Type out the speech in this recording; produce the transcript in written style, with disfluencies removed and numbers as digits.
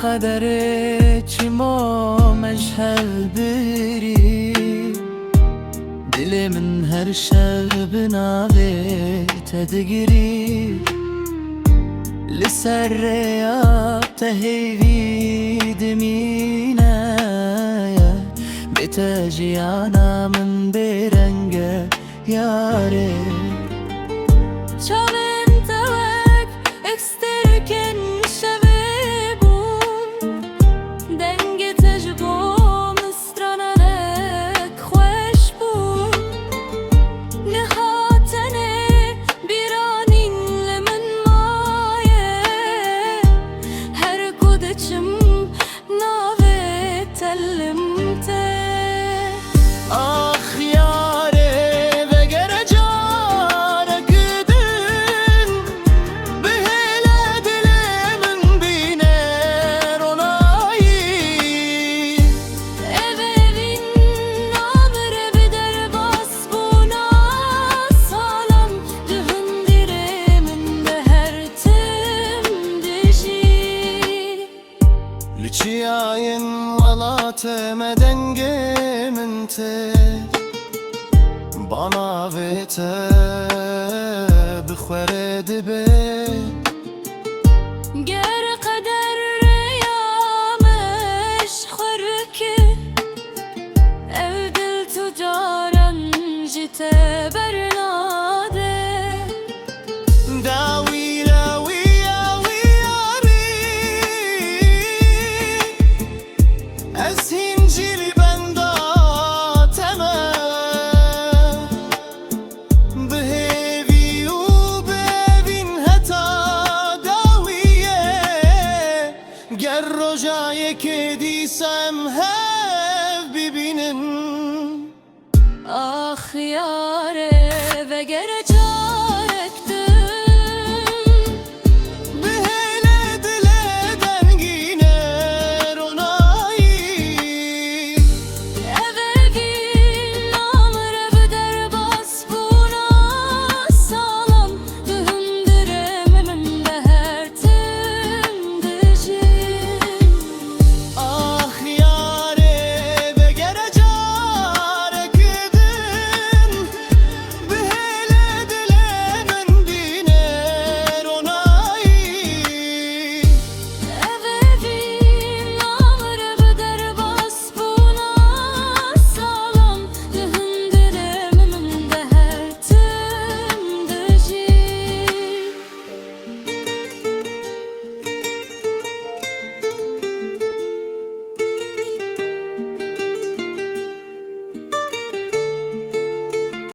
قدرك ما مجهل بری دل من هر شب ناوی تدگیری لسر رياض تهيبي دمينا بتاجي أنا من برنجة ياري شامن توك اكستركن شبيبون دنگ تجبو مسترانا لك خوش بون نهاتني بيرانين لمن مايه هر قدچم ناوي تلمته آخ یاره وگر جارک دن به هل دل من بینه رونایی evin namre bider bas buna salam dühündiremin de her temdişi لچیاین ولات مدنگه منته بانا ویته بخوره دبه ger kader reyameş xorki evdil tucaran jite bernade داوی داوی داوی یاری از هنجیری بنداتمه بهیوی و ببین حتی داویه گر رجای که دیسم هف ببینن ah yare ve gere